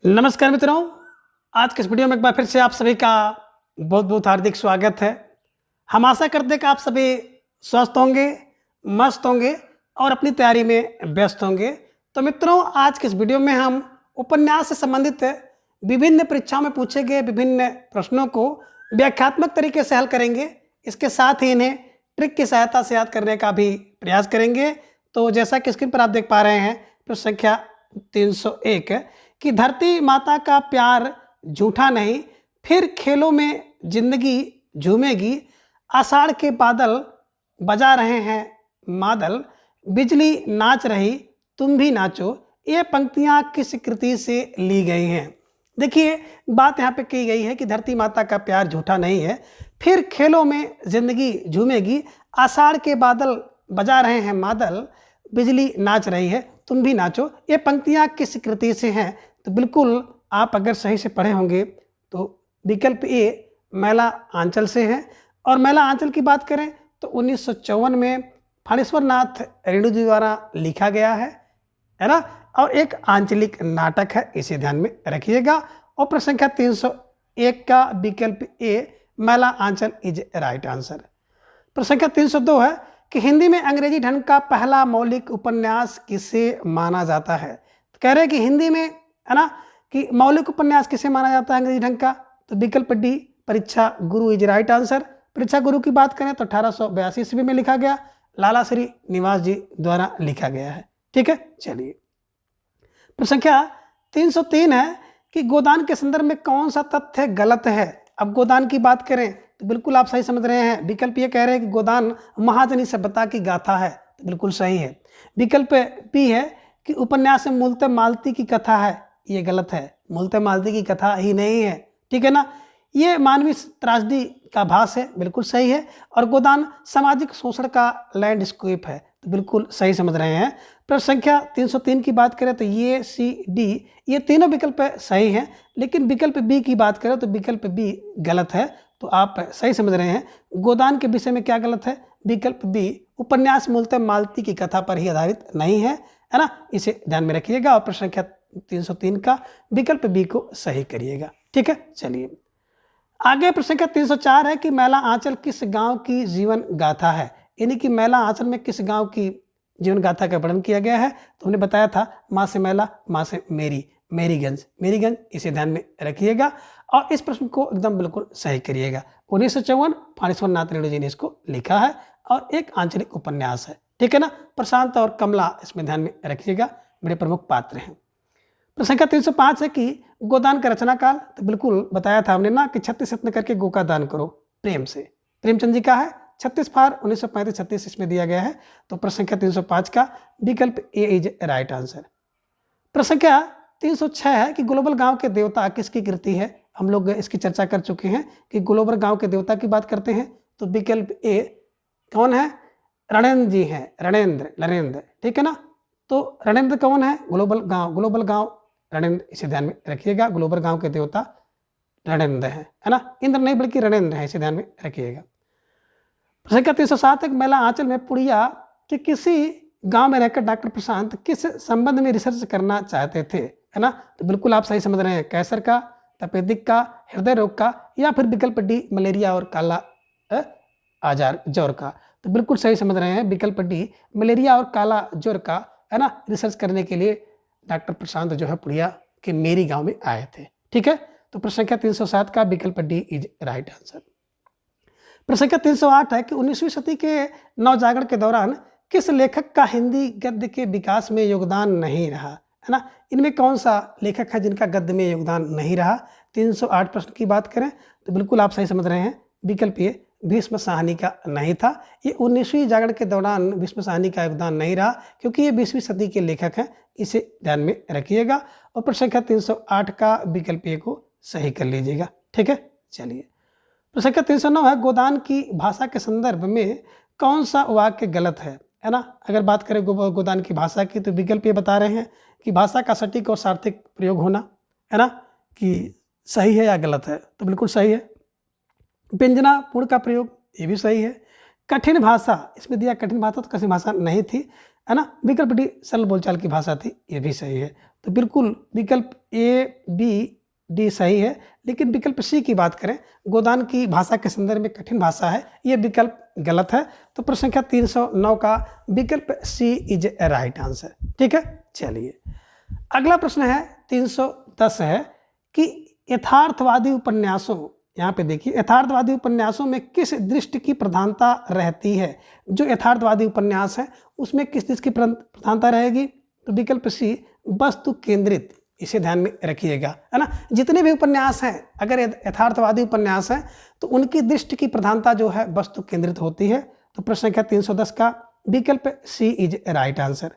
नमस्कार मित्रों। आज के इस वीडियो में एक बार फिर से आप सभी का बहुत बहुत हार्दिक स्वागत है। हम आशा करते हैं कि आप सभी स्वस्थ होंगे, मस्त होंगे और अपनी तैयारी में व्यस्त होंगे। तो मित्रों, आज के इस वीडियो में हम उपन्यास से संबंधित विभिन्न परीक्षाओं में पूछे गए विभिन्न प्रश्नों को व्याख्यात्मक तरीके से हल करेंगे। इसके साथ ही इन्हें ट्रिक की सहायता से याद करने का भी प्रयास करेंगे। तो जैसा कि स्क्रीन पर आप देख पा रहे हैं, प्रश्न संख्या 301 कि धरती माता का प्यार झूठा नहीं, फिर खेलों में जिंदगी झूमेगी, आषाढ़ के बादल बजा रहे हैं मादल, बिजली नाच रही तुम भी नाचो। ये पंक्तियां किस कृति से ली गई हैं? देखिए, बात यहाँ पे की गई है कि धरती माता का प्यार झूठा नहीं है, फिर खेलों में जिंदगी झूमेगी, आषाढ़ के बादल बजा रहे हैं मादल, बिजली नाच रही है तुम भी नाचो। ये पंक्तियां किस कृति से हैं? तो बिल्कुल आप अगर सही से पढ़े होंगे तो विकल्प ए मैला आंचल से है। और मैला आंचल की बात करें तो 1954 में फणीश्वर नाथ रेणु जी द्वारा लिखा गया है ना, और एक आंचलिक नाटक है, इसे ध्यान में रखिएगा। और प्रश्न संख्या 301 का विकल्प ए मैला आंचल इज राइट आंसर। प्रश्न संख्या 302 है कि हिंदी में अंग्रेजी ढंग का पहला मौलिक उपन्यास किसे माना जाता है? तो कह रहे हैं कि हिंदी में, है ना, कि मौलिक उपन्यास किसे माना जाता है अंग्रेजी ढंग का? तो विकल्प डी परीक्षा गुरु इज राइट आंसर। परीक्षा गुरु की बात करें तो 1882 ईस्वी में लिखा गया, लाला श्री निवास जी द्वारा लिखा गया है। ठीक है, चलिए। प्रश्न संख्या 303 है कि गोदान के संदर्भ में कौन सा तथ्य गलत है? अब गोदान की बात करें तो बिल्कुल आप सही समझ रहे हैं। विकल्प ये कह रहे हैं कि गोदान महाजनी सभ्यता की गाथा है, तो बिल्कुल सही है। विकल्प बी है कि उपन्यास में मूलतः मालती की कथा है, ये गलत है। मूलतः मालती की कथा ही नहीं है, ठीक है ना, ये मानवीय त्रासदी का भास है, बिल्कुल सही है। और गोदान सामाजिक शोषण का लैंडस्केप है, तो बिल्कुल सही समझ रहे हैं। प्रश्न संख्या 303 की बात करें तो ये सी डी ये तीनों विकल्प सही हैं, लेकिन विकल्प बी की बात करें तो विकल्प बी गलत है। तो आप सही समझ रहे हैं। गोदान के विषय में क्या गलत है? विकल्प बी उपन्यास मूलतः मालती की कथा पर ही आधारित नहीं है ना, इसे ध्यान में रखिएगा। और प्रश्न संख्या 303 का विकल्प बी को सही करिएगा। ठीक है, चलिए आगे। प्रश्न संख्या 304 है कि मैला आंचल किस गांव की जीवन गाथा है? यानी कि मैला आंचल में किस गांव की जीवन गाथा का वर्णन किया गया है? तो हमने बताया था माँ से मैला, माँ से मेरी, मेरीगंज, मेरीगंज, इसे ध्यान में रखिएगा। और इस प्रश्न को एकदम बिल्कुल सही करिएगा। 1954 फणीश्वर नाथ रेणु जी ने इसको लिखा है और एक आंचलिक उपन्यास है, ठीक है ना। प्रशांत और कमला इसमें ध्यान में रखिएगा, बड़े प्रमुख पात्र हैं। प्रश्न संख्या 305 है कि गोदान का रचना काल? तो बिल्कुल बताया था हमने ना कि 36 यत्न करके गो का दान करो प्रेम से, प्रेमचंद जी का है। 36 फार 1935-36 इसमें दिया गया है। तो प्रश्न संख्या 305 का विकल्प ए इज राइट आंसर। प्रश्न संख्या 306 है कि ग्लोबल गांव के देवता किसकी कृति है? हम लोग इसकी चर्चा कर चुके हैं कि ग्लोबल गांव के देवता की बात करते हैं। तो विकल्प ए कौन है? रणेंद्र जी हैं, रणेंद्र, नरेंद्र, ठीक है ना। तो रणेंद्र कौन है? ग्लोबल गांव रणेंद्र, इसे ध्यान में रखिएगा। ग्लोबल गांव के देवता रणेंद्र है ना, इंद्र नहीं बल्कि रणेंद्र है, इसे ध्यान में रखिएगा। प्रश्न संख्या 307 है मैला आंचल में पुड़िया कि किसी गांव में रहकर डॉक्टर प्रशांत किस संबंध में रिसर्च करना चाहते थे, है ना। तो बिल्कुल आप सही समझ रहे हैं। कैंसर का, तपेदिक का, हृदय रोग का, या फिर विकल्प डी मलेरिया और काला आजार ज्वर का? तो बिल्कुल सही समझ रहे हैं। विकल्प डी मलेरिया और काला ज्वर का, है ना, रिसर्च करने के लिए डॉक्टर प्रशांत जो है पुड़िया के मेरी गांव में आए थे। ठीक है, तो प्रश्न संख्या 307 का विकल्प डी इज राइट आंसर। प्रश्न संख्या 308 है कि 19वीं सदी के नवजागरण के दौरान किस लेखक का हिंदी गद्य के विकास में योगदान नहीं रहा, है ना। इनमें कौन सा लेखक है जिनका गद्य में योगदान नहीं रहा? 308 प्रश्न की बात करें तो बिल्कुल आप सही समझ रहे हैं। विकल्प ये भीष्म साहनी का नहीं था। ये 19वीं जागरण के दौरान भीष्म साहनी का योगदान नहीं रहा, क्योंकि ये 20वीं सदी के लेखक हैं, इसे ध्यान में रखिएगा। और प्रश्न संख्या 308 का विकल्प ए को सही कर लीजिएगा। ठीक है, चलिए। प्रश्न संख्या 309 है गोदान की भाषा के संदर्भ में कौन सा वाक्य गलत है ना। अगर बात करें गोदान की भाषा की तो विकल्प ये बता रहे हैं कि भाषा का सटीक और सार्थक प्रयोग होना, है ना, कि सही है या गलत है? तो बिल्कुल सही है। व्यंजना पूर्ण का प्रयोग, ये भी सही है। कठिन भाषा, इसमें दिया कठिन भाषा, तो कठिन भाषा नहीं थी। है ना। विकल्प डी सरल बोलचाल की भाषा थी, ये भी सही है। तो बिल्कुल विकल्प ए बी डी सही है। लेकिन विकल्प सी की बात करें, गोदान की भाषा के संदर्भ में कठिन भाषा है, ये विकल्प गलत है। तो प्रश्न संख्या 309 का विकल्प सी इज ए राइट आंसर। ठीक है, चलिए अगला प्रश्न है 310 है कि यथार्थवादी उपन्यासों, यहाँ पे देखिए, यथार्थवादी उपन्यासों में किस दृष्टि की प्रधानता रहती है। जो यथार्थवादी उपन्यास है उसमें किस दृष्टि की प्रधानता रहेगी। तो विकल्प सी वस्तु केंद्रित, इसे ध्यान में रखिएगा, है ना। जितने भी उपन्यास हैं, अगर यथार्थवादी उपन्यास हैं तो उनकी दृष्टि की प्रधानता जो है वस्तु केंद्रित होती है। तो प्रश्न संख्या 310 का विकल्प सी इज राइट आंसर।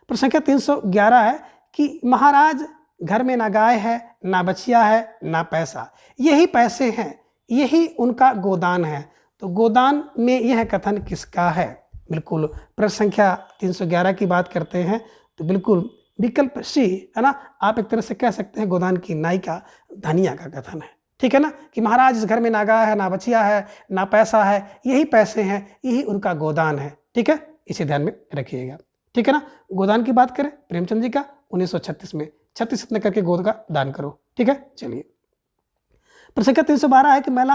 प्रश्न संख्या 311 है कि महाराज घर में ना गाय है, ना बछिया है, ना पैसा, यही पैसे हैं, यही उनका गोदान है। तो गोदान में यह कथन किसका है। बिल्कुल प्रश्न संख्या 311 की बात करते हैं तो बिल्कुल विकल्प सी, है ना। आप एक तरह से कह सकते हैं गोदान की नायिका धनिया का कथन है। ठीक है ना, कि महाराज इस घर में ना गाय है, ना बछिया है, ना पैसा है, यही पैसे हैं, यही उनका गोदान है। ठीक है, इसे ध्यान में रखिएगा। ठीक है ना। गोदान की बात करें प्रेमचंद जी का 1936 में 36 रत्न करके गोद का दान करो। ठीक है, चलिए प्रश्न संख्या 312 है कि महिला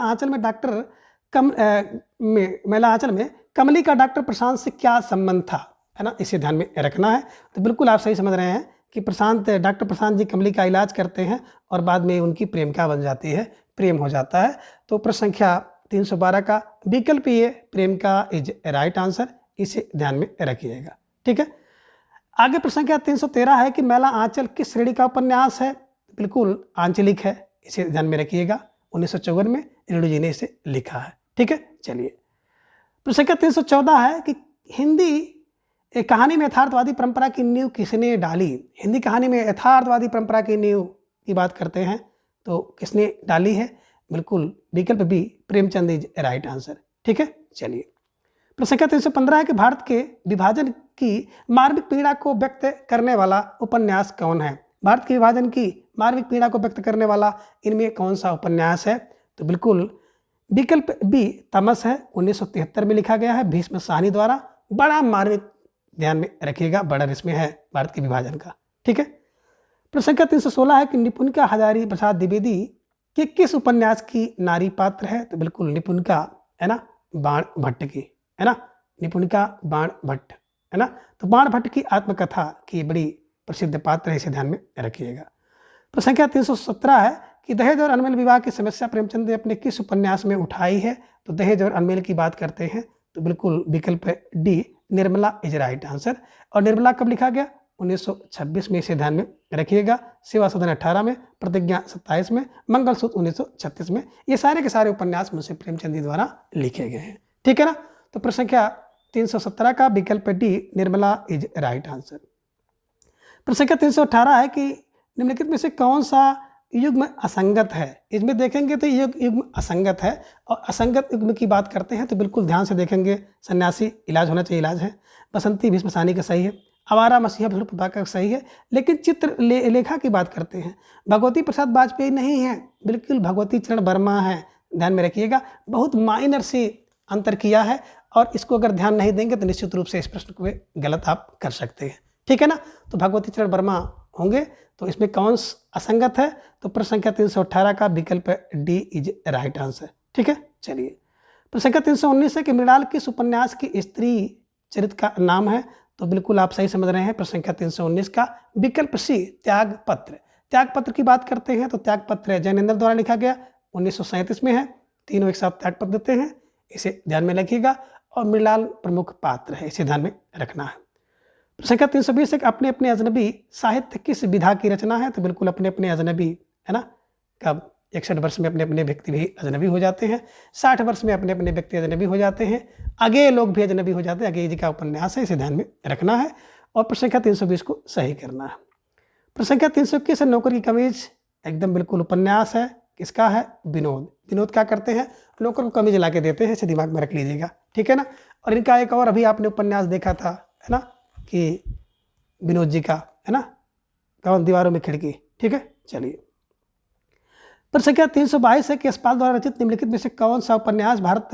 आंचल में कमली का डॉक्टर प्रशांत से क्या संबंध था, है ना, इसे ध्यान में रखना है। तो बिल्कुल आप सही समझ रहे हैं कि डॉक्टर प्रशांत जी कमली का इलाज करते हैं और बाद में उनकी प्रेमिका बन जाती है, प्रेम हो जाता है। तो प्रश्न संख्या 312 का विकल्प ये प्रेमिका इज राइट आंसर, इसे ध्यान में रखिएगा। ठीक है, आगे प्रश्न संख्या 313 है कि मैला आंचल किस श्रेणी का उपन्यास है। बिल्कुल आंचलिक है, इसे ध्यान में रखिएगा। 1954 में रेणु जी ने इसे लिखा है। ठीक है, चलिए प्रश्न संख्या 314 है कि हिंदी कहानी में यथार्थवादी परंपरा की नींव किसने डाली। हिंदी कहानी में यथार्थवादी परंपरा की नींव की बात करते हैं तो किसने डाली है। बिल्कुल विकल्प B Premchand is right answer. ठीक है, चलिए प्रश्न संख्या 315 है कि भारत के विभाजन की मार्मिक पीड़ा को व्यक्त करने वाला उपन्यास कौन है। भारत के विभाजन की मार्मिक पीड़ा को व्यक्त करने वाला इनमें कौन सा उपन्यास है। तो बिल्कुल विकल्प बी तमस है, 1973 में लिखा गया है भीष्म साहनी द्वारा। बड़ा मार्मिक, ध्यान में रखिएगा, बड़ा इसमें है भारत के विभाजन का। ठीक है, प्रश्न संख्या 316 है कि निपुणिका हजारी प्रसाद द्विवेदी के किस उपन्यास की नारी पात्र है। तो बिल्कुल निपुणिका, है ना, बाण भट्ट की, है ना, निपुणिका बाण भट्ट, है ना। तो बाण भट्ट की आत्मकथा की बड़ी प्रसिद्ध पात्र है, इसे ध्यान में रखिएगा। प्रश्न संख्या 317 है कि दहेज और अनमेल विवाह की समस्या प्रेमचंद ने अपने किस उपन्यास में उठाई है। तो दहेज और अनमेल की बात करते हैं तो बिल्कुल विकल्प D Nirmala is right answer. और निर्मला कब लिखा गया, 1926 में, इसे ध्यान में रखिएगा। सेवा सदन 18 में, प्रतिज्ञा 27 में, मंगलसूत्र 1936 में। ये सारे के सारे उपन्यास मुंशी प्रेमचंद जी द्वारा लिखे गए हैं। ठीक है ना। तो प्रश्न संख्या 317 का विकल्प D Nirmala is right answer. प्रश्न संख्या 318 है कि निम्नलिखित में से कौन सा युग्म असंगत है। इसमें देखेंगे तो युग्म असंगत है, और असंगत युग्म की बात करते हैं तो बिल्कुल ध्यान से देखेंगे। सन्यासी इलाज होना चाहिए, इलाज है। बसंती भीष्म साहनी का सही है। आवारा मसीहा भीष्म प्रभाकर का सही है। लेकिन चित्र लेखा की बात करते हैं, भगवती प्रसाद वाजपेयी नहीं है, बिल्कुल भगवती चरण वर्मा है। ध्यान में रखिएगा, बहुत माइनर से अंतर किया है और इसको अगर ध्यान नहीं देंगे तो निश्चित रूप से इस प्रश्न को गलत आप कर सकते हैं। ठीक है ना। तो भगवती चरण वर्मा होंगे। तो इसमें कौन असंगत है। तो प्रश्न संख्या 318 का विकल्प डी इज राइट आंसर। ठीक है, चलिए प्रश्न संख्या 319 है कि मृणाल किस उपन्यास की स्त्री चरित्र का नाम है। तो बिल्कुल आप सही समझ रहे हैं। प्रश्न संख्या 319 का विकल्प सी त्यागपत्र। त्यागपत्र की बात करते हैं तो त्यागपत्र जैनेन्द्र द्वारा लिखा गया, 1937 में है। तीनों एक साथ त्यागपत्र देते हैं, इसे ध्यान में रखिएगा। और मृणाल प्रमुख पात्र है, इसे ध्यान में रखना है। प्रश्न संख्या 320 है अपने अपने अजनबी साहित्य किस विधा की रचना है। तो बिल्कुल अपने अपने अजनबी, है ना, कब 61 वर्ष में अपने अपने व्यक्ति भी अजनबी हो जाते हैं, 60 वर्ष में अपने अपने व्यक्ति अजनबी हो जाते हैं, आगे लोग भी अजनबी हो जाते हैं। आगे जी का उपन्यास है, इसे ध्यान में रखना है। और प्रश्न संख्या 320 को सही करना है। प्रश्न संख्या 321 है नौकर की कमीज, एकदम बिल्कुल उपन्यास है, किसका है, विनोद। विनोद क्या करते हैं, नौकर को कमीज ला के देते हैं, इसे दिमाग में रख लीजिएगा। ठीक है ना। और इनका एक और अभी आपने उपन्यास देखा था, है ना, कि विनोद जी का, है ना, कौन, दीवारों में खिड़की। ठीक है, चलिए प्रश्न संख्या 322 है कि यशपाल द्वारा रचित निम्नलिखित में से कौन सा उपन्यास भारत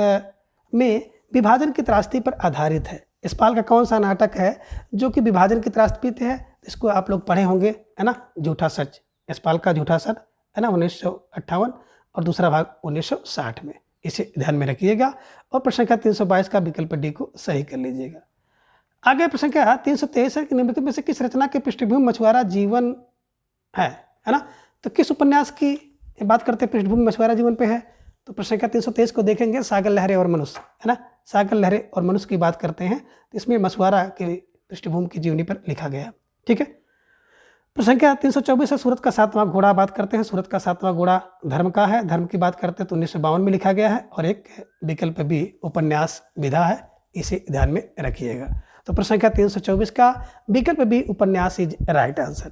में विभाजन की त्रासदी पर आधारित है। यशपाल का कौन सा नाटक है जो कि विभाजन की त्रासदी पे है? इसको आप लोग पढ़े होंगे, है ना, झूठा सच। यशपाल का झूठा सच, है ना, 1958 और दूसरा भाग 1960 में। इसे ध्यान में रखिएगा और प्रश्न संख्या 322 का विकल्प डी को सही कर लीजिएगा। आगे प्रश्न संख्या 323 है कि निम्नलिखित में से किस रचना के पृष्ठभूमि मछुआरा जीवन है ना? तो किस उपन्यास की बात करते हैं पृष्ठभूमि मछुआरा जीवन पे है? तो प्रश्न संख्या 323 को देखेंगे, सागर लहरे और मनुष्य, है ना, सागर लहरे और मनुष्य की बात करते हैं, तो इसमें मछुआरा के पृष्ठभूमि की जीवनी पर लिखा गया। ठीक है। प्रश्न संख्या 324 है, सूरत का सातवां घोड़ा बात करते हैं। सूरत का सातवां घोड़ा धर्म का है, धर्म की बात करते हैं तो 1952 में लिखा गया है और एक विकल्प भी उपन्यास विधा है, इसे ध्यान में रखिएगा। तो प्रश्न संख्या 324 का विकल्प भी उपन्यास इज राइट आंसर।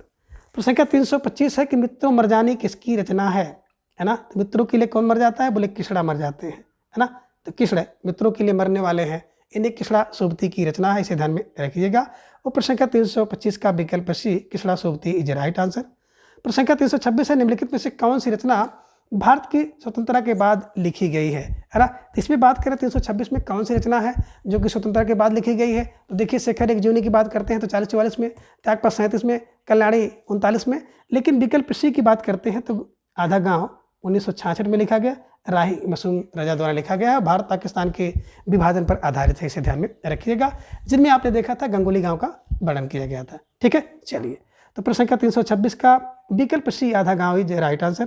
प्रश्न संख्या 325 है कि मित्रों मरजानी किसकी रचना है ना? तो मित्रों के लिए कौन मर जाता है? बोले किसड़ा मर जाते हैं, है ना। तो किसड़े मित्रों के लिए मरने वाले हैं, इन्हें किसड़ा सोबती की रचना है, इसे ध्यान में रखिएगा। और प्रश्न संख्या 325 का विकल्प सी किसड़ा सोबती इज राइट आंसर। प्रश्न संख्या 326 है, निम्नलिखित में से कौन सी रचना भारत की स्वतंत्रता के बाद लिखी गई है ना? तो इसमें बात करें 326 में कौन सी रचना है जो कि स्वतंत्रता के बाद लिखी गई है? तो देखिए, शेखर एक जीवनी की बात करते हैं तो 40-44 में, त्यागपत्र 37 में, कल्याणी 39 में, लेकिन विकल्प सी की बात करते हैं तो आधा गाँव 1966 में लिखा गया, राही मासूम रजा द्वारा लिखा गया है, भारत पाकिस्तान के विभाजन पर आधारित है, इसे ध्यान में रखिएगा, जिनमें आपने देखा था गंगोली गांव का वर्णन किया गया था। ठीक है, चलिए, तो प्रश्न संख्या 326 का विकल्प सी आधा गांव इज राइट आंसर।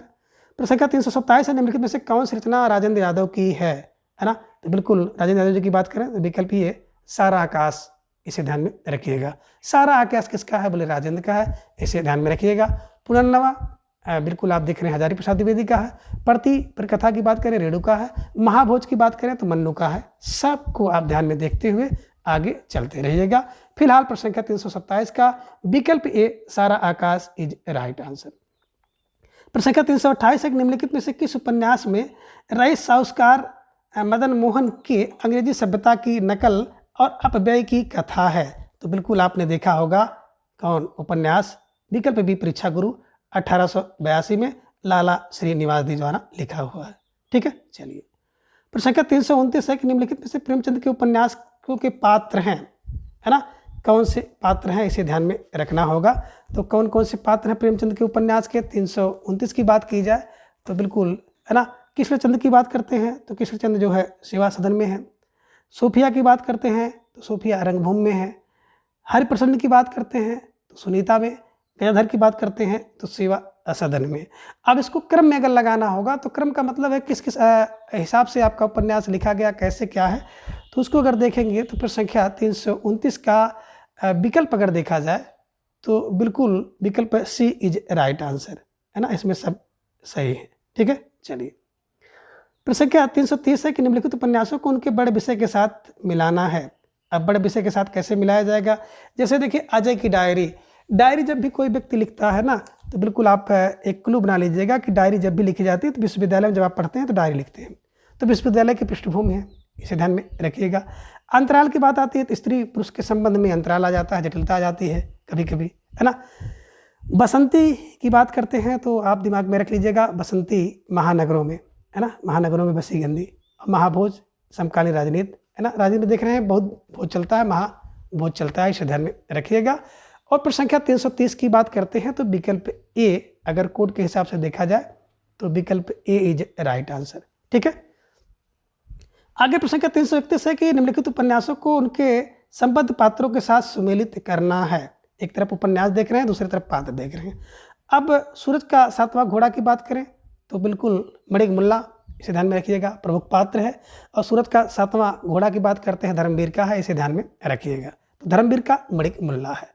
प्रश्न संख्या 327 है, निम्नलिखित में से कौन सी रचना राजेंद्र यादव की है ना? तो बिल्कुल राजेंद्र यादव जी की बात करें तो विकल्प ये सारा आकाश, इसे ध्यान में रखिएगा। सारा आकाश किसका है? बोले राजेंद्र का है, इसे ध्यान में रखिएगा। पुनर्नवा बिल्कुल आप देख रहे हैं हजारी प्रसाद द्विवेदी का है। प्रति प्रकथा की बात करें रेणु का है। महाभोज की बात करें तो मन्नू का है। सबको आप ध्यान में देखते हुए आगे चलते रहिएगा। फिलहाल प्रश्न संख्या 327 का विकल्प ए सारा आकाश इज राइट आंसर। प्रश्न संख्या 328 है, निम्नलिखित में से किस उपन्यास में रईस साहूकार मदन मोहन के अंग्रेजी सभ्यता की नकल और अपव्यय की कथा है? तो बिल्कुल आपने देखा होगा कौन उपन्यास? विकल्प बी परीक्षा गुरु 1882 में लाला श्रीनिवास दी द्वारा लिखा हुआ है। ठीक है, चलिए, प्रश्न संख्या 329 है कि निम्नलिखित में से प्रेमचंद के उपन्यासों के पात्र हैं, है ना, कौन से पात्र हैं, इसे ध्यान में रखना होगा। तो कौन कौन से पात्र हैं प्रेमचंद के उपन्यास के? 329 की बात की जाए तो बिल्कुल, है ना, कृष्णचंद्र की बात करते हैं तो कृष्णचंद्र जो है सेवा सदन में है। सोफिया की बात करते हैं तो सोफिया रंगभूमि में है। हरिप्रसन्न की बात करते हैं तो सुनीता में। गयाधर की बात करते हैं तो सेवा सदन में। अब इसको क्रम में अगर लगाना होगा तो क्रम का मतलब है किस किस हिसाब से आपका उपन्यास लिखा गया, कैसे क्या है, तो उसको अगर देखेंगे तो प्रश्न संख्या 329 का विकल्प अगर देखा जाए तो बिल्कुल विकल्प सी इज राइट आंसर, है ना, इसमें सब सही है। ठीक है, चलिए, प्रश्न संख्या 330 है कि निम्नलिखित उपन्यासों को उनके बड़े विषय के साथ मिलाना है। अब बड़े विषय के साथ कैसे मिलाया जाएगा? जैसे देखिए, अजय की डायरी जब भी कोई व्यक्ति लिखता है ना तो बिल्कुल आप एक क्लू बना लीजिएगा कि डायरी जब भी लिखी जाती है तो विश्वविद्यालय में जब आप पढ़ते हैं तो डायरी लिखते हैं, तो विश्वविद्यालय की पृष्ठभूमि है, इसे ध्यान में रखिएगा। अंतराल की बात आती है तो स्त्री पुरुष के संबंध में अंतराल आ जाता है, जटिलता आ जाती है कभी कभी, है ना। बसंती की बात करते हैं तो आप दिमाग में रख लीजिएगा बसंती महानगरों में, है ना, महानगरों में बसी गंदी। महाभोज समकालीन राजनीति, है ना, राजनीति देख रहे हैं, बहुत भोज चलता है, महाभोज चलता है, इसे ध्यान में रखिएगा। और प्रश्न संख्या 330 की बात करते हैं तो विकल्प ए अगर कोड के हिसाब से देखा जाए तो विकल्प ए इज राइट आंसर। ठीक है, आगे प्रश्न संख्या 331 है कि निम्नलिखित उपन्यासों को उनके संबद्ध पात्रों के साथ सुमेलित करना है। एक तरफ उपन्यास देख रहे हैं, दूसरी तरफ पात्र देख रहे हैं। अब सूरज का सातवां घोड़ा की बात करें तो बिल्कुल मणिक मुल्ला, इसे ध्यान में रखिएगा, प्रमुख पात्र है। और सूरज का सातवां घोड़ा की बात करते हैं धर्मवीर का है, इसे ध्यान में रखिएगा, तो धर्मवीर का मणिक मुल्ला है।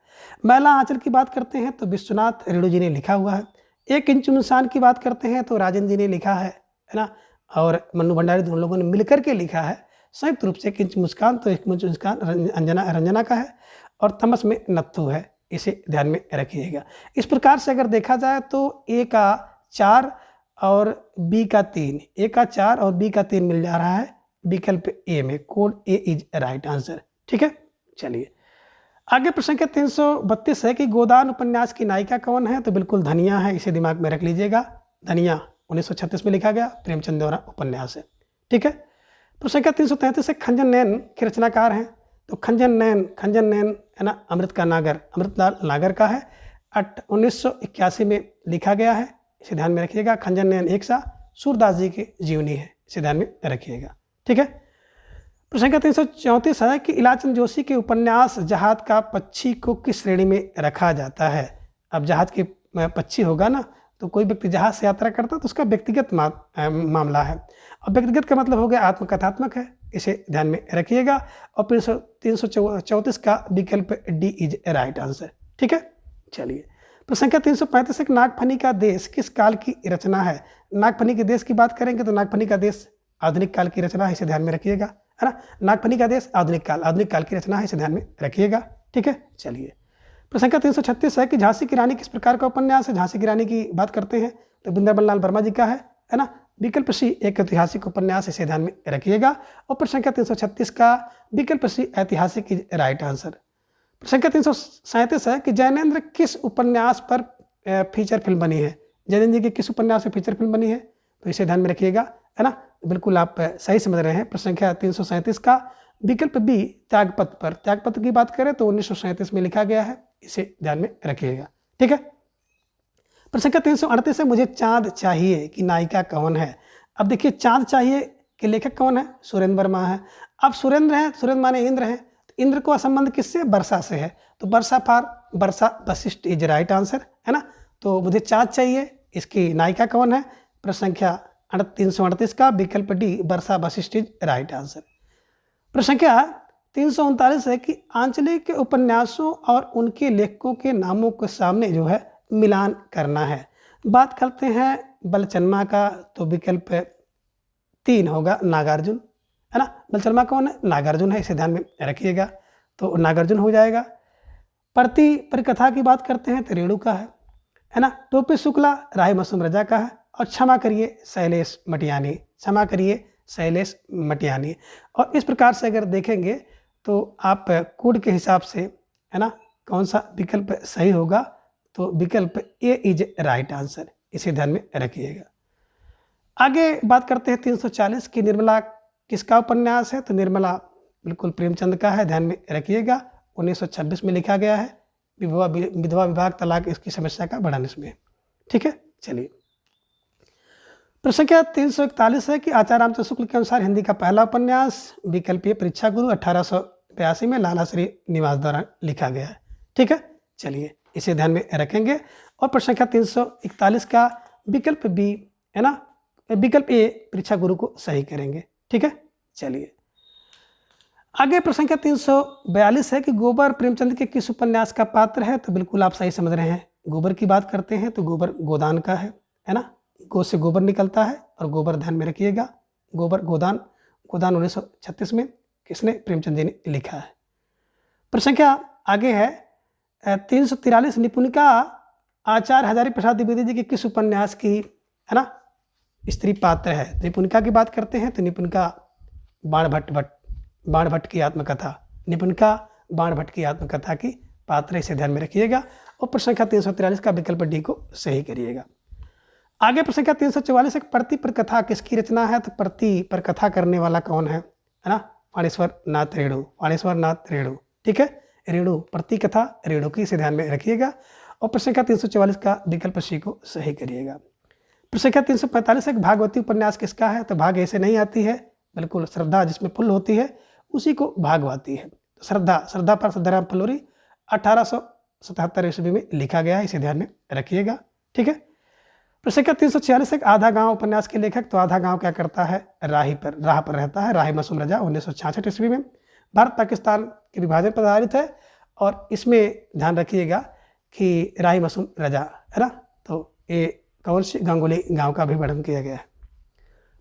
मैला आंचल की बात करते हैं तो विश्वनाथ रेणु जी ने लिखा हुआ है। एक इंच मुस्कान की बात करते हैं तो राजेंद्र जी ने लिखा है ना, और मन्नू भंडारी दोनों लोगों ने मिलकर के लिखा है संयुक्त रूप से। एक इंच मुस्कान तो एक इंच मुस्कान रंजना का है और थमस में नत्थू है, इसे ध्यान में रखिएगा। इस प्रकार से अगर देखा जाए तो ए का 4 और बी का 3, ए का 4 और बी का 3 मिल जा रहा है विकल्प ए में, code A is right answer. ठीक है, चलिए, आगे प्रश्न संख्या 332 है कि गोदान उपन्यास की नायिका कौन है? तो बिल्कुल धनिया है, इसे दिमाग में रख लीजिएगा। धनिया 1936 में लिखा गया, प्रेमचंद द्वारा उपन्यास है। ठीक है, प्रश्न संख्या 333 है खंजन नैन के रचनाकार हैं। तो खंजन नैन है ना, अमृत का नागर, अमृतलाल नागर का है। 1981 में लिखा गया है, इसे ध्यान में रखिएगा। खंजन नैन एक सा सूरदास जी की जीवनी है, इसे ध्यान में रखिएगा। ठीक है। प्रश्न संख्या 334 है कि इलाचंद जोशी के उपन्यास जहाज का पक्षी को किस श्रेणी में रखा जाता है। अब जहाज के पक्षी होगा ना, तो कोई व्यक्ति जहाज से यात्रा करता है तो उसका व्यक्तिगत मामला है। अब व्यक्तिगत का मतलब हो गया आत्मकथात्मक है, इसे ध्यान में रखिएगा। और फिर 334 का विकल्प डी इज राइट आंसर। ठीक है। चलिए प्रश्न संख्या 335 एक नागफनी का देश किस काल की रचना है। नागफनी के देश की बात करेंगे तो नागफनी का देश आधुनिक काल की रचना है, इसे ध्यान में रखिएगा, है ना। नागफनी का देश आधुनिक काल की रचना है, इसे ध्यान में रखिएगा। ठीक है। चलिए प्रश्न संख्या 336 है कि झांसी की रानी किस प्रकार का उपन्यास है। झांसी की रानी की बात करते हैं तो वृंदावन लाल वर्मा जी का है ना। विकल्प सी एक ऐतिहासिक उपन्यास, इसे ध्यान में रखिएगा। और प्रश्न संख्या 336 का विकल्प सी ऐतिहासिक इज राइट आंसर। प्रश्न संख्या 337 है कि जैनेन्द्र किस उपन्यास पर फीचर फिल्म बनी है। जैनेन्द्र जी के किस उपन्यास पर फीचर फिल्म बनी है, तो इसे ध्यान में रखिएगा, है ना। बिल्कुल आप सही समझ रहे हैं। प्रश्न संख्या 337 का विकल्प बी त्यागपत्र पर। त्यागपत्र की बात करें तो 1937 में लिखा गया है, इसे ध्यान में रखिएगा। ठीक है। प्रश्न संख्या 338 है मुझे चांद चाहिए की नायिका कौन है। अब देखिए चांद चाहिए के लेखक कौन है, सुरेंद्र वर्मा है। अब सुरेंद्र है, सुरेंद्र माने इंद्र है, तो इंद्र का संबंध किससे, वर्षा से है, तो वर्षा वशिष्ठ इज राइट आंसर, है ना। तो मुझे चांद चाहिए, इसकी नायिका कौन है। प्रश्न संख्या 338 का विकल्प D Varsha Vashishtha is right answer. प्रश्न संख्या 339 है कि आंचलिक के उपन्यासों और उनके लेखकों के नामों के सामने जो है मिलान करना है। बात करते हैं बलचन्मा का, तो विकल्प 3 होगा नागार्जुन, है ना। बलचन्मा कौन है, नागार्जुन है, इसे ध्यान में रखिएगा, तो नागार्जुन हो जाएगा। प्रति परिकथा की बात करते हैं तो रेणु का है ना। टोपी शुक्ला राय मसूम रजा का है। और क्षमा करिए शैलेश मटियानी, क्षमा करिए शैलेश मटियानी। और इस प्रकार से अगर देखेंगे तो आप कोड के हिसाब से, है ना, कौन सा विकल्प सही होगा, तो विकल्प ए इज राइट आंसर, इसे ध्यान में रखिएगा। आगे बात करते हैं 340 की निर्मला किसका उपन्यास है, तो निर्मला बिल्कुल प्रेमचंद का है, ध्यान में रखिएगा। 1926 में लिखा गया है। विधवा विभाग तलाक इसकी समस्या का वर्णन इसमें। ठीक है। चलिए प्रश्न संख्या 341 है कि आचार्य रामचंद्र शुक्ल के अनुसार हिंदी का पहला उपन्यास, विकल्प ए परीक्षा गुरु 1882 में लाला श्री निवास द्वारा लिखा गया है। ठीक है। चलिए इसे ध्यान में रखेंगे। और प्रश्न संख्या 341 का विकल्प बी, है ना, विकल्प ए परीक्षा गुरु को सही करेंगे। ठीक है। चलिए आगे प्रश्न संख्या 342 है कि गोबर प्रेमचंद के किस उपन्यास का पात्र है, तो बिल्कुल आप सही समझ रहे हैं। गोबर की बात करते हैं तो गोबर गोदान का है ना। गो से गोबर निकलता है, और गोबर ध्यान में रखिएगा। गोबर गोदान 1936 में किसने, प्रेमचंद जी ने लिखा है। प्रश्न संख्या आगे है 343 निपुणिका आचार्य हजारी प्रसाद द्विवेदी जी के किस उपन्यास की, है ना, स्त्री पात्र है। निपुणिका की बात करते हैं तो निपुणिका बाणभट्ट की आत्मकथा, निपुणिका बाणभट्ट की आत्मकथा की पात्र, इसे ध्यान में रखिएगा। और प्रश्न संख्या 343 का विकल्प डी को सही करिएगा। आगे प्रश्न संख्या 344 एक प्रति पर कथा किसकी रचना है, तो प्रति पर कथा करने वाला कौन है ना, वाणेश्वर नाथ रेणु। ठीक है। रेणु प्रति कथा रेणु की, इसे ध्यान में रखिएगा। और प्रश्न संख्या 344 का विकल्प सी को सही करिएगा। प्रश्न संख्या 345 एक भागवती उपन्यास किसका है, तो भाग ऐसे नहीं आती है, बिल्कुल श्रद्धा जिसमें फुल होती है उसी को भागवती है। तो श्रद्धा पर सदाराम फुलोरी 1877 ईस्वी में लिखा गया है, इसे ध्यान में रखिएगा। ठीक है। प्रश्न संख्या 346 एक आधा गांव उपन्यास के लेखक, तो आधा गांव क्या करता है, राह पर रहता है। राही मसूम रजा 1966 ईस्वी में भारत पाकिस्तान के विभाजन पर आधारित है। और इसमें ध्यान रखिएगा कि राही मसूम रजा, है ना, तो ये कौन सी गांगुली गांव का भी वर्णन किया गया है।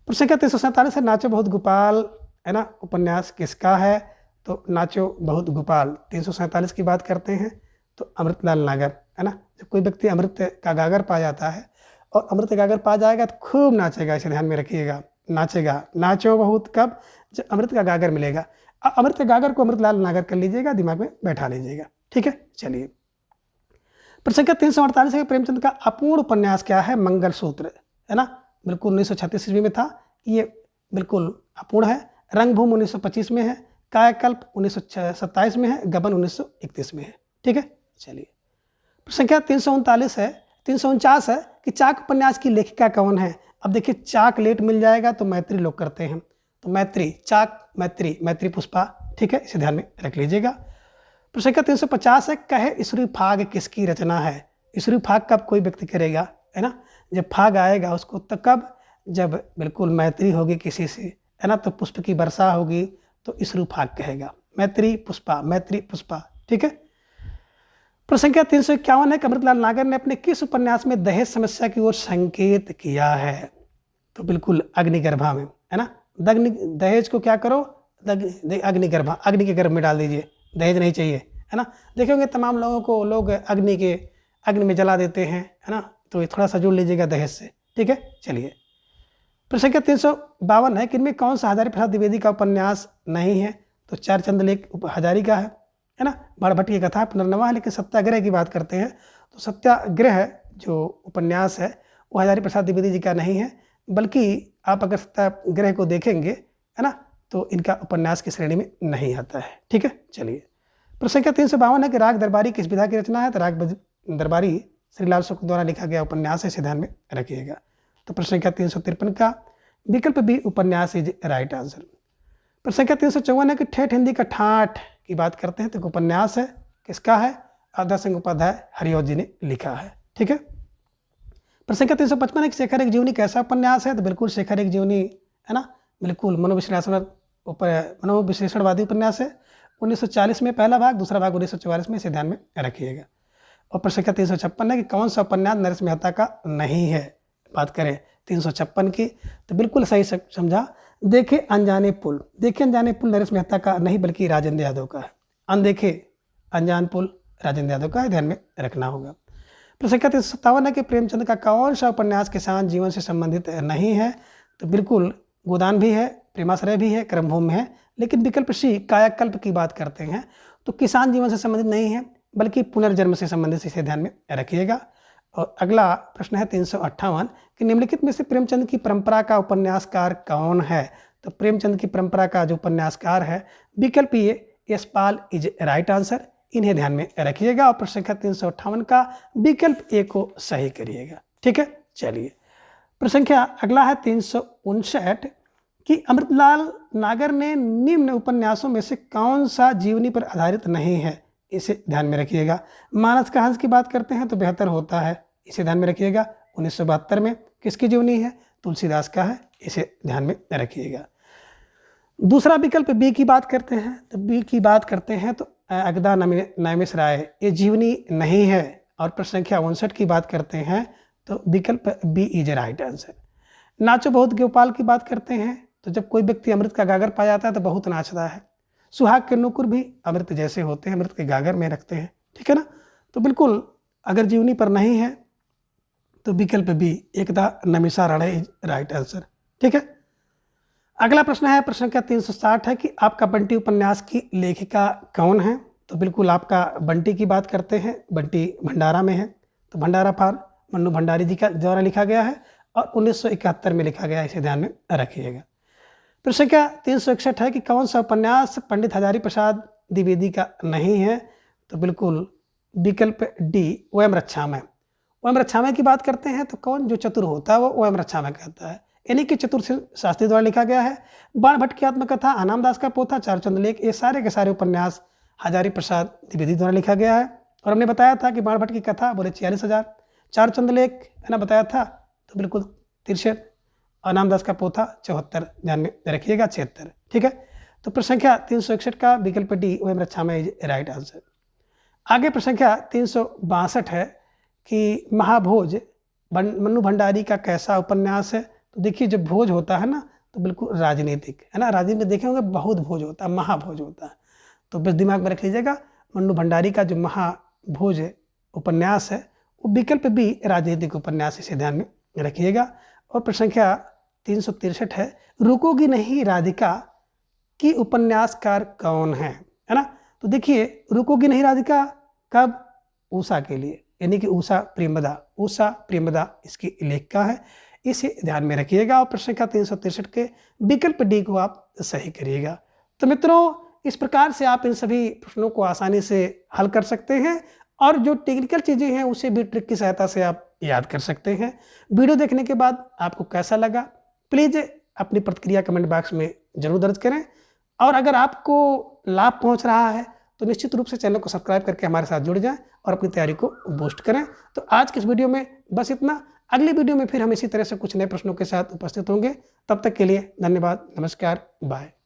प्रश्न संख्या 347 है नाचो बहुत गोपाल, है ना, उपन्यास किसका है, तो नाचो बहुत गोपाल 347 की बात करते हैं तो अमृतलाल नागर, है ना। जब कोई व्यक्ति अमृत का गागर पा जाता है और अमृत गागर पा जाएगा तो खूब नाचेगा, इसे ध्यान में रखिएगा। नाचेगा, नाचो बहुत कब, जब अमृत का गागर मिलेगा। अमृत गागर को अमृतलाल नागर कर लीजिएगा, दिमाग में बैठा लीजिएगा। ठीक है। चलिए प्रश्न संख्या 348 है प्रेमचंद का अपूर्ण उपन्यास क्या है, मंगलसूत्र, है ना, बिल्कुल 1936 ईस्वी में था, ये बिल्कुल अपूर्ण है। रंगभूमि 1925 में है। कायाकल्प 1927 में है, गबन 1931 में है। ठीक है, चलिए संख्या 339 है 349 है कि चाक उपन्यास की लेखिका कौन है। अब देखिए चाक लेट मिल जाएगा तो मैत्री लोग करते हैं, तो मैत्री चाक मैत्री मैत्री पुष्पा। ठीक है, इसे ध्यान में रख लीजिएगा। संख्या 350 है कहे ईश्वरी फाग किसकी रचना है। ईश्वरी फाग कब कोई व्यक्ति करेगा, है ना, जब फाग आएगा उसको, तो कब, जब बिल्कुल मैत्री होगी किसी से, है ना, तो पुष्प की वर्षा होगी तो ईश्वरी फाग कहेगा। मैत्री पुष्पा। ठीक है। प्रसंख्या 351 है कि अमृतलाल नागर ने अपने किस उपन्यास में दहेज समस्या की ओर संकेत किया है। तो बिल्कुल अग्निगर्भा में, है ना। दहेज को क्या करो, अग्निगर्भा, अग्नि के गर्भ में डाल दीजिए, दहेज नहीं चाहिए, है ना। देखेंगे तमाम लोगों को लोग अग्नि में जला देते हैं, है ना, तो ये थोड़ा सा जोड़ लीजिएगा दहेज से। ठीक है, चलिए प्रसंख्या 352 है कि इनमें कौन सा हजारी प्रसाद द्विवेदी का उपन्यास नहीं है। तो चारचंद लेख हजारी का है ना। बाणभट्ट की कथा पुनर्नवा है, लेकिन सत्याग्रह की बात करते हैं तो सत्याग्रह जो उपन्यास है वो हजारी प्रसाद द्विवेदी जी का नहीं है, बल्कि आप अगर सत्याग्रह को देखेंगे, है ना, तो इनका उपन्यास की श्रेणी में नहीं आता है। ठीक है, चलिए प्रसंख्या 352 है कि राग दरबारी किस विधा की रचना है। तो राग दरबारी श्रीलाल शुक्ल द्वारा लिखा गया उपन्यास है, इसे ध्यान में रखिएगा। तो प्रसंख्या 353 का विकल्प बी उपन्यास इज राइट आंसर। प्रसंख्या 354 है कि ठेठ हिंदी का ठाठ की बात करते हैं तो उपन्यास है, किसका है, आदर सिंह उपाध्याय हरिओ जी ने लिखा है। ठीक है। प्रसंख्या 355 है कि शेखर एक जीवनी कैसा उपन्यास है। तो बिल्कुल शेखर एक जीवनी, है ना, बिल्कुल मनोविश्लेषणवादी उपन्यास है। 1940 में पहला भाग, दूसरा भाग 1944 में, इसे ध्यान में रखिएगा। और प्रसंख्या 356 है कि कौन सा उपन्यास नरेश मेहता का नहीं है। बात करें 356 की तो बिल्कुल सही समझा। देखे अनजाने पुल, नरेश मेहता का नहीं बल्कि राजेंद्र यादव का है। अनदेखे अनजान पुल राजेंद्र यादव का है, ध्यान में रखना होगा। प्रसंख्या 357 है कि प्रेमचंद का कौन सा उपन्यास किसान जीवन से संबंधित नहीं है। तो बिल्कुल गोदान भी है, प्रेमाश्रय भी है, क्रमभूमि है, लेकिन विकल्प सी कायाकल्प की बात करते हैं तो किसान जीवन से संबंधित नहीं है बल्कि पुनर्जन्म से संबंधित, इसे ध्यान में रखिएगा। और अगला प्रश्न है 358 कि निम्नलिखित में से प्रेमचंद की परंपरा का उपन्यासकार कौन है। तो प्रेमचंद की परंपरा का जो उपन्यासकार है विकल्प ये यशपाल इज राइट आंसर, इन्हें ध्यान में रखिएगा। और प्रसंख्या 358 का विकल्प ए को सही करिएगा। ठीक है, चलिए प्रसंख्या अगला है 359 कि अमृतलाल नागर ने निम्न उपन्यासों में से कौन सा जीवनी पर आधारित नहीं है, इसे ध्यान में रखिएगा। मानस का हंस की बात करते हैं तो बेहतर होता है, इसे ध्यान में रखिएगा। 1972 में किसकी जीवनी है, तुलसीदास का है, इसे ध्यान में रखिएगा। दूसरा विकल्प बी की बात करते हैं तो बी की बात करते हैं तो अगदा नैमिष राय, ये जीवनी नहीं है। और प्रसंख्या 59 की बात करते हैं तो विकल्प बी इज राइट आंसर। नाचो बहुत गोपाल की बात करते हैं तो जब कोई व्यक्ति अमृत का गागर पा जाता है तो बहुत नाचता है। सुहाग के नुकुर भी अमृत जैसे होते हैं, अमृत के गागर में रखते हैं। ठीक है ना, तो बिल्कुल अगर जीवनी पर नहीं है तो विकल्प बी एकदा नमिषा राणे इज राइट आंसर। ठीक है। अगला प्रश्न है प्रसंख्या 360 है कि आपका बंटी उपन्यास की लेखिका कौन है। तो बिल्कुल आपका बंटी की बात करते हैं, बंटी भंडारा में है तो भंडारा फार मन्नू भंडारी जी का द्वारा लिखा गया है और 1971 में लिखा गया है, इसे ध्यान में रखिएगा। प्रसंख्या 361 है कि कौन सा उपन्यास पंडित हजारी प्रसाद द्विवेदी का नहीं है। तो बिल्कुल विकल्प डी ओएम रक्षामय। ओएम रक्षामय की बात करते हैं तो कौन जो चतुर होता है वो ओएम रक्षामय कहता है, यानी कि चतुर शास्त्री द्वारा लिखा गया है। बाणभट्ट की आत्मकथा, अनामदास का पोथा, चारचंद लेख, ये सारे के सारे उपन्यास हजारी प्रसाद द्विवेदी द्वारा लिखा गया है। और हमने बताया था कि बाणभट्ट की कथा बोले 46,000, चारचंद लेख है ना बताया था तो बिल्कुल 63, और अनामदास का पोथा 74, ध्यान में रखिएगा 76। ठीक है, तो प्रसंख्या 361 का विकल्प डी ओएम रक्षामय इज राइट आंसर। आगे प्रसंख्या 362 है कि महाभोज मन्नू भंडारी का कैसा उपन्यास है। तो देखिए जब भोज होता है ना तो बिल्कुल राजनीतिक, है ना, राजनीति में देखे होंगे बहुत भोज होता है, महाभोज होता है, तो बस दिमाग में रख लीजिएगा मन्नू भंडारी का जो महाभोज उपन्यास है वो विकल्प बी राजनीतिक उपन्यास, इसे ध्यान में रखिएगा। और प्रसंख्या 363 है रुकोगी नहीं राधिका की उपन्यासकार कौन है ना। तो देखिए रुकोगी नहीं राधिका कब, उषा के लिए, यानी कि उषा प्रेमदा इसकी लेखिका है, इसे ध्यान में रखिएगा। और प्रश्न का 363 के विकल्प डी को आप सही करिएगा। तो मित्रों इस प्रकार से आप इन सभी प्रश्नों को आसानी से हल कर सकते हैं और जो टेक्निकल चीज़ें हैं उसे भी ट्रिक की सहायता से आप याद कर सकते हैं। वीडियो देखने के बाद आपको कैसा लगा, प्लीज़ अपनी प्रतिक्रिया कमेंट बॉक्स में ज़रूर दर्ज करें और अगर आपको लाभ पहुंच रहा है तो निश्चित रूप से चैनल को सब्सक्राइब करके हमारे साथ जुड़ जाएं और अपनी तैयारी को बूस्ट करें। तो आज के इस वीडियो में बस इतना। अगली वीडियो में फिर हम इसी तरह से कुछ नए प्रश्नों के साथ उपस्थित होंगे। तब तक के लिए धन्यवाद, नमस्कार, बाय।